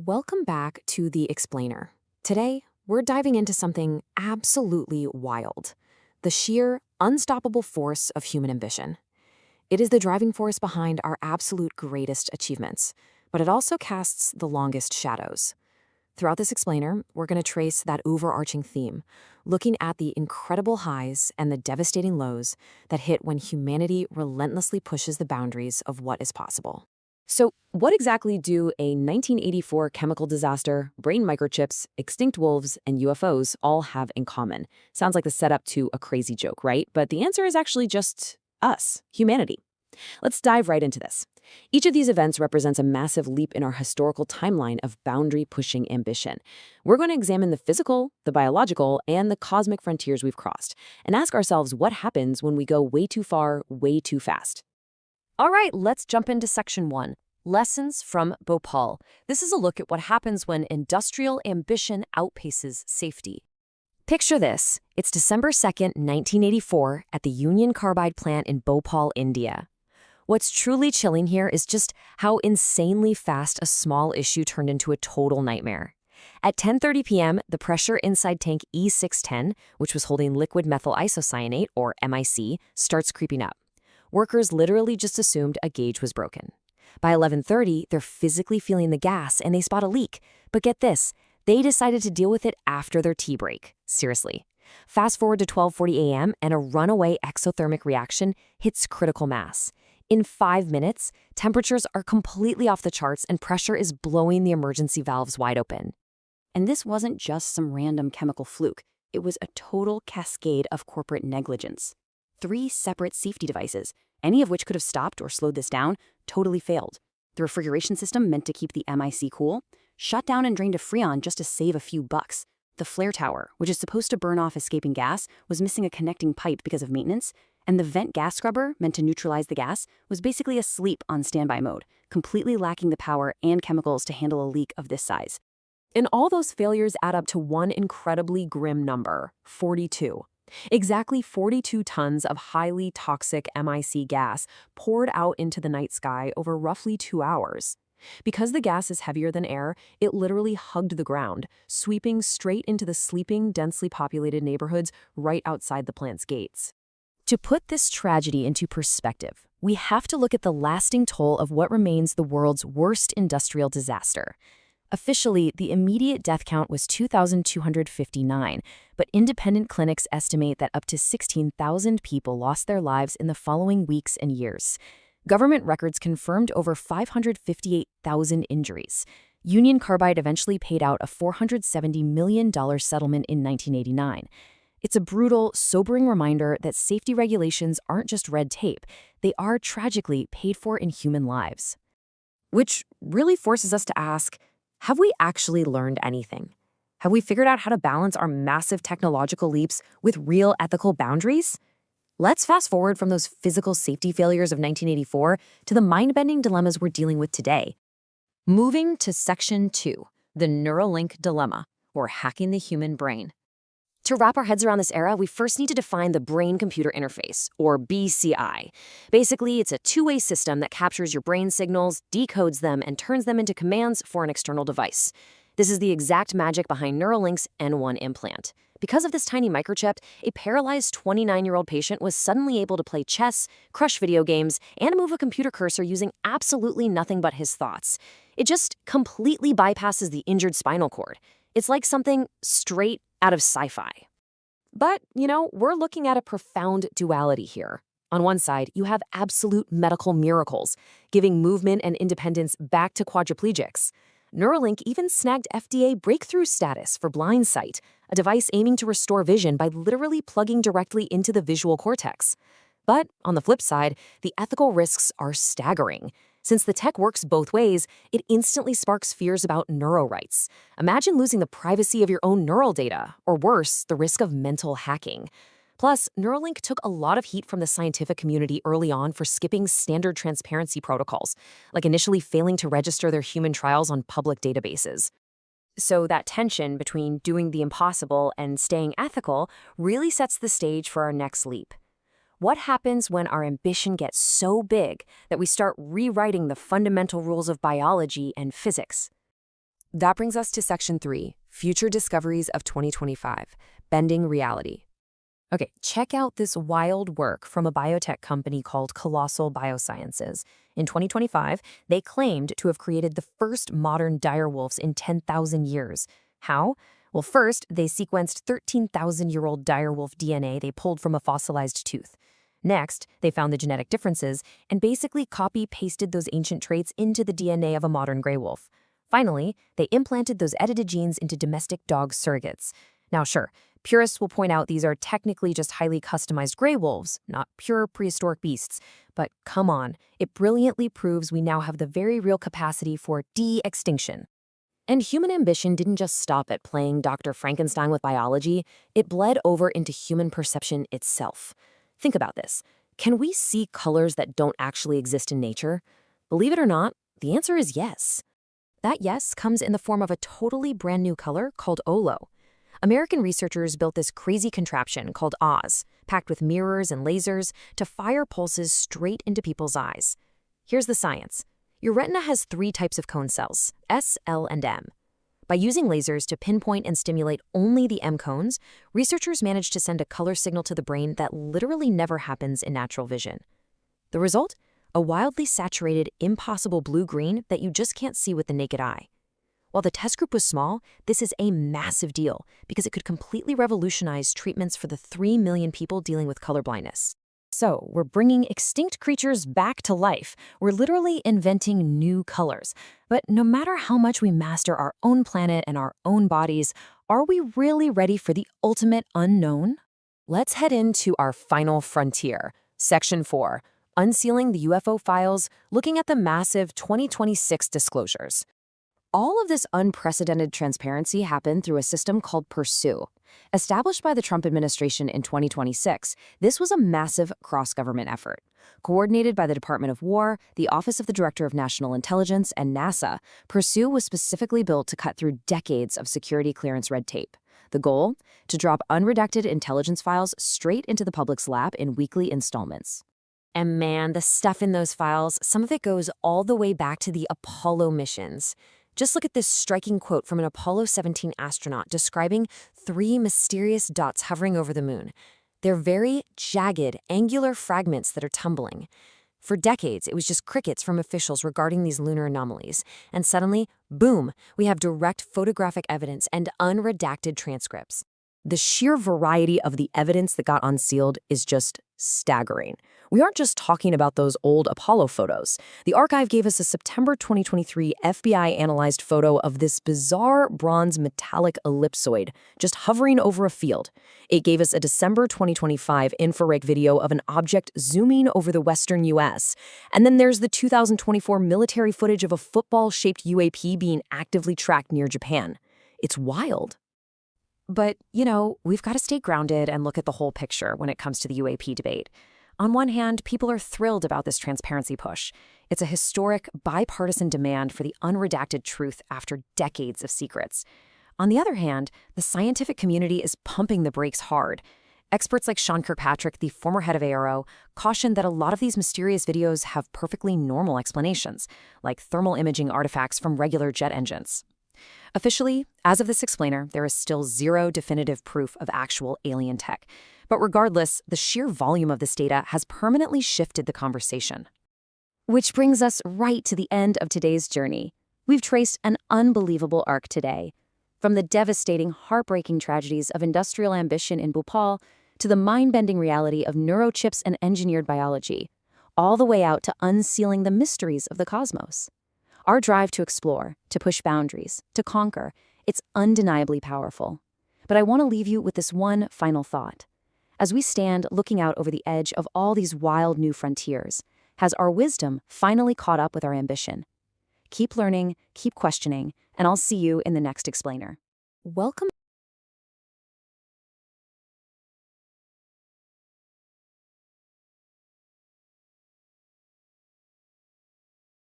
Welcome back to The Explainer. Today, we're diving into something absolutely wild: the sheer, unstoppable force of human ambition. It is the driving force behind our absolute greatest achievements, but it also casts the longest shadows. Throughout this explainer, we're going to trace that overarching theme, looking at the incredible highs and the devastating lows that hit when humanity relentlessly pushes the boundaries of what is possible. So, what exactly do a 1984 chemical disaster, brain microchips, extinct wolves, and UFOs all have in common? Sounds like the setup to a crazy joke, right? But the answer is actually just us, humanity. Let's dive right into this. Each of these events represents a massive leap in our historical timeline of boundary-pushing ambition. We're going to examine the physical, the biological, and the cosmic frontiers we've crossed, and ask ourselves what happens when we go way too far, way too fast. All right, let's jump into Section 1, Lessons from Bhopal. This is a look at what happens when industrial ambition outpaces safety. Picture this. It's December 2nd, 1984, at the Union Carbide plant in Bhopal, India. What's truly chilling here is just how insanely fast a small issue turned into a total nightmare. At 10:30 p.m., the pressure inside tank E610, which was holding liquid methyl isocyanate, or MIC, starts creeping up. Workers literally just assumed a gauge was broken. By 11:30, they're physically feeling the gas and they spot a leak. But get this, they decided to deal with it after their tea break. Seriously. Fast forward to 12:40 a.m. and a runaway exothermic reaction hits critical mass. In 5 minutes, temperatures are completely off the charts and pressure is blowing the emergency valves wide open. And this wasn't just some random chemical fluke. It was a total cascade of corporate negligence. 3 separate safety devices, any of which could have stopped or slowed this down, totally failed. The refrigeration system meant to keep the MIC cool shut down and drained to Freon just to save a few bucks. The flare tower, which is supposed to burn off escaping gas, was missing a connecting pipe because of maintenance, and the vent gas scrubber, meant to neutralize the gas, was basically asleep on standby mode, completely lacking the power and chemicals to handle a leak of this size. And all those failures add up to one incredibly grim number: 42. Exactly 42 tons of highly toxic MIC gas poured out into the night sky over roughly 2 hours. Because the gas is heavier than air, it literally hugged the ground, sweeping straight into the sleeping, densely populated neighborhoods right outside the plant's gates. To put this tragedy into perspective, we have to look at the lasting toll of what remains the world's worst industrial disaster. Officially, the immediate death count was 2,259, but independent clinics estimate that up to 16,000 people lost their lives in the following weeks and years. Government records confirmed over 558,000 injuries. Union Carbide eventually paid out a $470 million settlement in 1989. It's a brutal, sobering reminder that safety regulations aren't just red tape. They are tragically paid for in human lives. Which really forces us to ask, have we actually learned anything? Have we figured out how to balance our massive technological leaps with real ethical boundaries? Let's fast forward from those physical safety failures of 1984 to the mind-bending dilemmas we're dealing with today. Moving to Section 2, the Neuralink dilemma, or hacking the human brain. To wrap our heads around this era, we first need to define the brain-computer interface, or BCI. Basically, it's a two-way system that captures your brain signals, decodes them, and turns them into commands for an external device. This is the exact magic behind Neuralink's N1 implant. Because of this tiny microchip, a paralyzed 29-year-old patient was suddenly able to play chess, crush video games, and move a computer cursor using absolutely nothing but his thoughts. It just completely bypasses the injured spinal cord. It's like something straight out of sci-fi. But, we're looking at a profound duality here. On one side, you have absolute medical miracles, giving movement and independence back to quadriplegics. Neuralink even snagged FDA breakthrough status for blind sight, a device aiming to restore vision by literally plugging directly into the visual cortex. But on the flip side, the ethical risks are staggering. Since the tech works both ways, it instantly sparks fears about neuro rights. Imagine losing the privacy of your own neural data, or worse, the risk of mental hacking. Plus, Neuralink took a lot of heat from the scientific community early on for skipping standard transparency protocols, like initially failing to register their human trials on public databases. So that tension between doing the impossible and staying ethical really sets the stage for our next leap. What happens when our ambition gets so big that we start rewriting the fundamental rules of biology and physics? That brings us to Section 3, Future Discoveries of 2025, Bending Reality. Okay, check out this wild work from a biotech company called Colossal Biosciences. In 2025, they claimed to have created the first modern direwolves in 10,000 years. How? Well, first, they sequenced 13,000-year-old direwolf DNA they pulled from a fossilized tooth. Next, they found the genetic differences and basically copy-pasted those ancient traits into the DNA of a modern gray wolf. Finally, they implanted those edited genes into domestic dog surrogates. Now, sure, purists will point out these are technically just highly customized gray wolves, not pure prehistoric beasts. But come on, it brilliantly proves we now have the very real capacity for de-extinction. And human ambition didn't just stop at playing Dr. Frankenstein with biology, it bled over into human perception itself. Think about this. Can we see colors that don't actually exist in nature? Believe it or not, the answer is yes. That yes comes in the form of a totally brand new color called Olo. American researchers built this crazy contraption called Oz, packed with mirrors and lasers to fire pulses straight into people's eyes. Here's the science. Your retina has 3 types of cone cells, S, L, and M. By using lasers to pinpoint and stimulate only the M cones, researchers managed to send a color signal to the brain that literally never happens in natural vision. The result? A wildly saturated, impossible blue-green that you just can't see with the naked eye. While the test group was small, this is a massive deal because it could completely revolutionize treatments for the 3 million people dealing with color blindness. So, we're bringing extinct creatures back to life. We're literally inventing new colors. But no matter how much we master our own planet and our own bodies, are we really ready for the ultimate unknown? Let's head into our final frontier, Section 4, Unsealing the UFO Files, looking at the massive 2026 disclosures. All of this unprecedented transparency happened through a system called Pursue. Established by the Trump administration in 2026, this was a massive cross-government effort. Coordinated by the Department of War, the Office of the Director of National Intelligence, and NASA, Pursue was specifically built to cut through decades of security clearance red tape. The goal? To drop unredacted intelligence files straight into the public's lap in weekly installments. And man, the stuff in those files, some of it goes all the way back to the Apollo missions. Just look at this striking quote from an Apollo 17 astronaut describing 3 mysterious dots hovering over the moon. They're very jagged, angular fragments that are tumbling. For decades, it was just crickets from officials regarding these lunar anomalies. And suddenly, boom, we have direct photographic evidence and unredacted transcripts. The sheer variety of the evidence that got unsealed is just staggering. We aren't just talking about those old Apollo photos. The archive gave us a September 2023 FBI-analyzed photo of this bizarre bronze metallic ellipsoid just hovering over a field. It gave us a December 2025 infrared video of an object zooming over the western U.S. And then there's the 2024 military footage of a football-shaped UAP being actively tracked near Japan. It's wild. But, we've got to stay grounded and look at the whole picture when it comes to the UAP debate. On one hand, people are thrilled about this transparency push. It's a historic, bipartisan demand for the unredacted truth after decades of secrets. On the other hand, the scientific community is pumping the brakes hard. Experts like Sean Kirkpatrick, the former head of ARO, cautioned that a lot of these mysterious videos have perfectly normal explanations, like thermal imaging artifacts from regular jet engines. Officially, as of this explainer, there is still zero definitive proof of actual alien tech. But regardless, the sheer volume of this data has permanently shifted the conversation. Which brings us right to the end of today's journey. We've traced an unbelievable arc today. From the devastating, heartbreaking tragedies of industrial ambition in Bhopal to the mind-bending reality of neurochips and engineered biology, all the way out to unsealing the mysteries of the cosmos. Our drive to explore, to push boundaries, to conquer, it's undeniably powerful. But I want to leave you with this one final thought. As we stand looking out over the edge of all these wild new frontiers, has our wisdom finally caught up with our ambition? Keep learning, keep questioning, and I'll see you in the next explainer. Welcome